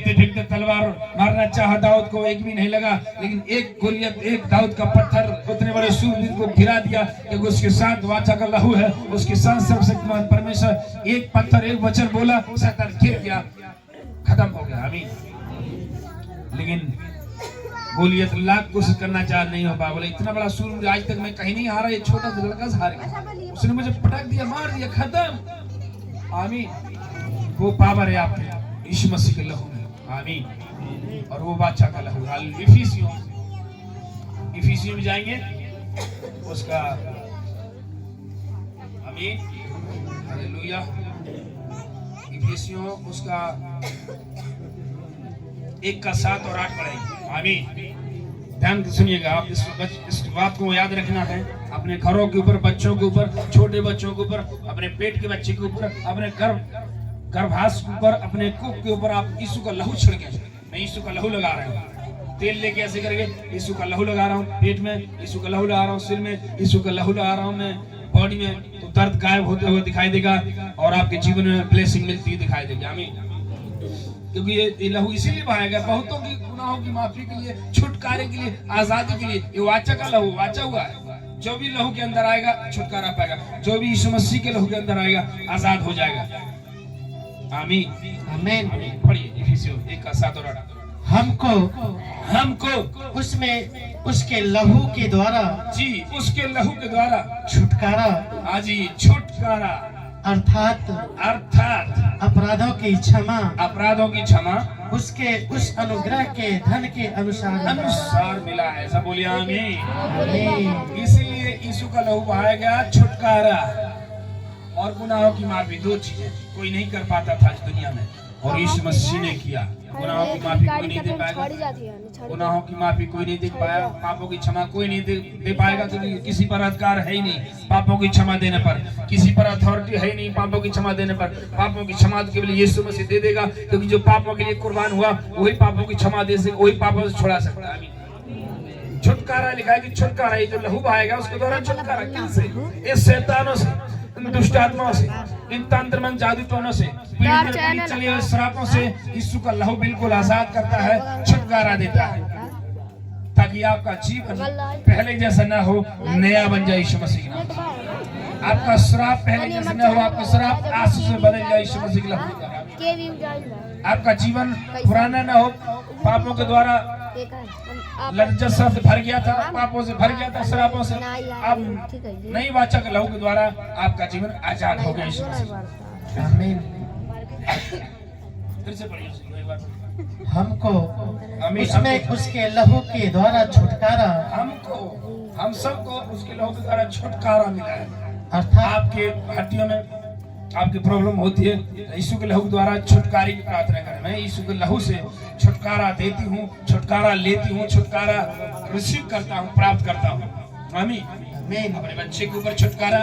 फेंकते फेंकते तलवार मारना चाहा दाऊद को, एक भी नहीं लगा। लेकिन एक गोलियत, एक दाऊद का पत्थर उतने बड़े शूरवीर को गिरा दिया कि उसके साथ वाचा का लहू है, उसके साथ सर्वशक्तिमान परमेश्वर। एक पत्थर, एक वचन बोला, शैतान गिर गया, खत्म हो गया। आमीन। लेकिन गोलियत लाख कोशिश करना चाह, नहीं हो पाया। बोले इतना बड़ा शूरवीर आज तक मैं कहीं नहीं हारा, ये छोटा सा लड़का से हार गया, उसने मुझे पटक दिया, मार दिया, खत्म। आमीन। वो पावर है आपके यीशु मसीह के लहू में। आमीन। और वो बादशाह का लहू। इफिसियों में जाएंगे उसका। आमीन, हालेलुया। इफिसियों उसका 1 का 7 और 8 पढ़ेंगे। आमीन। ध्यान से सुनिएगा, आप इस बात को याद रखना है। अपने घरों के ऊपर, बच्चों के ऊपर, छोटे बच्चों के ऊपर, अपने पेट के बच्चे के ऊपर, अपने गर्भाश के ऊपर, अपने कुक के ऊपर आप यीशु का लहू छिड़के। मैं यीशु का लहू लगा रहा हूँ। तेल लेके ऐसे करके यीशु का लहू लगा रहा हूँ, पेट में यीशु का लहू लगा रहा हूँ, सिर में यीशु का लहू लगा रहा हूँ, मैं बॉडी में, तो दर्द गायब होते हुए दिखाई देगा और आपके जीवन में ब्लेसिंग मिलती दिखाई देगी। आमीन। क्योंकि ये लहू इसीलिए बहाया गया, बहुतों की गुनाहों की माफी के लिए, छुटकारे के लिए, आजादी के लिए। ये वाचा का लहू वाचा हुआ है। जो भी लहू के अंदर आएगा छुटकारा पाएगा, जो भी यीशु मसीह के लहू के अंदर आएगा आजाद हो जाएगा। आमीन। आमीन। पढ़िए इफिसियों 1 का 7 और 8। हमको उसके लहू के द्वारा, जी, उसके लहू के द्वारा छुटकारा, जी, छुटकारा, अर्थात अपराधों की क्षमा उसके उस अनुग्रह के धन के अनुसार मिला है। सब बोलिए आमीन। इसीलिए यीशु का लहू बहाया गया, छुटकारा और गुनाहों की माफी। 2 चीजें कोई नहीं कर पाता था इस दुनिया में, और यीशु मसीह ने किया। गुनाहों की माफी कोई नहीं दे पाएगा, गुनाहों की माफी कोई नहीं दे पाया, पापों की क्षमा कोई नहीं दे पाएगा। तो किसी पर अधिकार है ही नहीं पापों की क्षमा देने पर, किसी पर अथॉरिटी है ही नहीं पापों की क्षमा देने पर। पापों की क्षमा केवल यीशु मसीह दे देगा, क्योंकि जो पापों के लिए कुर्बान हुआ वही पापों की क्षमा दे सकता, वही पापों से छुड़ा सकता है। छुटकारा लिखा है कि छुटकारा, ये जो लहू बहाएगा उसके द्वारा छुटकारा। किनसे? इस शैतानों से, इन दुष्ट आत्माओं से, इन तंत्र मंत्र जादू टोनों से, चले हुए श्रापों से यीशु का लहू बिल्कुल आजाद करता है, छुटकारा देता है, ताकि आपका जीवन पहले जैसा ना हो, नया बन जाए यीशु मसीह के नाम से। आपका श्राप पहले जैसा ना हो, आपका श्राप आंसू से बदल जाए यीशु मसीह के लहू के द्वारा। आपका जीवन पुराना ना हो, पापों के द्वारा लज्जत शब्द भर गया था, पापों से भर गया था, श्रापों से। अब नई वाचा के लहू के द्वारा आपका जीवन आजाद हो गया यीशु मसीह। आमीन। फिर से पढ़िए एक बार। उसके लहू के द्वारा छुटकारा, हम सबको उसके लहू के द्वारा छुटकारा मिला है। अर्थात आपके हड्डियों में आपकी प्रॉब्लम होती है, यीशु के लहू द्वारा छुटकारे की प्रार्थना करें। मैं यीशु के लहू से छुटकारा देती हूँ, छुटकारा लेती हूँ, छुटकारा रिसीव करता हूँ, प्राप्त करता हूँ। आमीन। अपने बच्चे के ऊपर छुटकारा,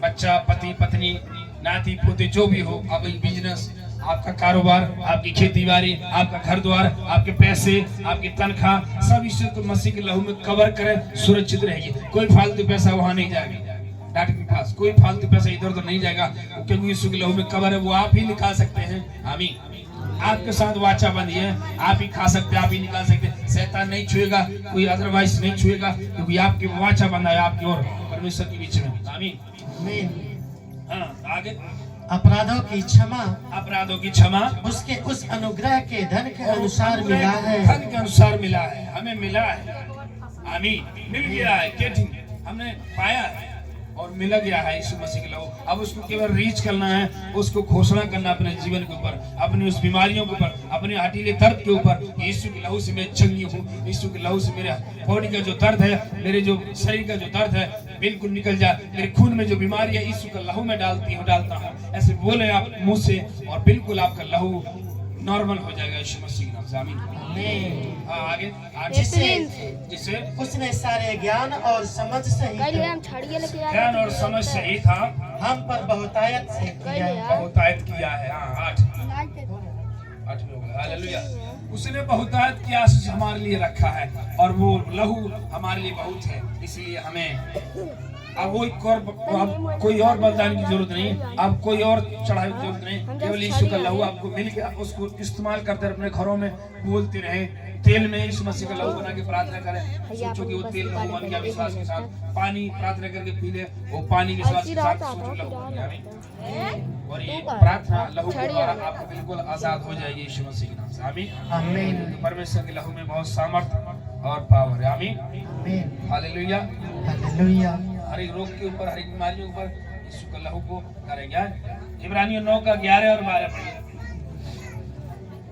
बच्चा, पति, पत्नी, नाती पोते जो भी हो, आपका बिजनेस, आपका कारोबार, आपकी खेती बाड़ी, आपका घर द्वार, आपके पैसे, आपकी तनख्वाह, सब यीशु मसीह के लहू में कवर करें, सुरक्षित रहेगी। कोई फालतू पैसा वहां नहीं जाएगा, डॉक्टर के पास कोई फालतू पैसा इधर उधर नहीं जाएगा, क्योंकि यीशु के लहू में कवर है। वो आप ही निकाल सकते हैं। आमीन। आपके साथ वाचा बंधी है, आप ही खा सकते, आप ही निकाल सकते। शैतान नहीं छुएगा, कोई अदरवाइज नहीं छुएगा, क्योंकि आपकी वाचा बंधा है आपकी और परमेश्वर के बीच में। आमीन। हाँ, आगे। अपराधों की क्षमा उसके उस अनुग्रह के धन के अनुसार मिला है। धन के अनुसार मिला है, हमें मिला है। आमीन। मिल गया है, हमने पाया है और मिल गया है यीशु मसीह के लहू। अब उसको केवल रीच करना है, उसको घोषणा करना अपने जीवन के ऊपर, अपनी उस बीमारियों के ऊपर, अपने हठीले दर्द के ऊपर। यीशु के लहू से मैं चंगी हूँ, यीशु के लहू से मेरे बॉडी का जो दर्द है, मेरे जो शरीर का जो दर्द है बिल्कुल निकल जाए। मेरे खून में जो बीमारी है यीशु का लहू में डालता हूँ। ऐसे बोले आप मुंह से और बिल्कुल आपका लहू नॉर्मल हो जाएगा यीशु मसीह के नाम से। आमीन। आगे। जिसे उसने सारे ज्ञान और समझ सहित हम पर बहुतायत किया है। 8 में होगा। हालेलुया। उसने बहुतायत की आशीष हमारे लिए रखा है, और वो लहू हमारे लिए बहुत है। इसलिए हमें अब वो अब कोई और बलिदान की जरूरत नहीं, अब कोई और चढ़ाई की जरूरत नहीं, केवल यीशु का लहू आपको मिल गया, उसको इस्तेमाल करते रहे, अपने घरों में बोलते रहे, तेल में यीशु मसीह का लहू बना के प्रार्थना करें। सोचो कि वो तेल लहू बन गया, विश्वास के साथ पानी प्रार्थना करके पी ले, वो पानी विश्वास के साथ सोचो लहू बन गया। आमीन। और ये प्रार्थना लहू के द्वारा आपको बिल्कुल आजाद हो जाएगी यीशु मसीह के नाम से। आमीन। आमीन। परमेश्वर के लहू में बहुत सामर्थ और पावर है। आमीन। आमीन। हालेलुया। हालेलुया। हर एक रोग के ऊपर, हर एक बीमारियों के ऊपर यीशु का लहू को करेंगे। इब्रानियों 9 का 11 और 12 पढ़िए।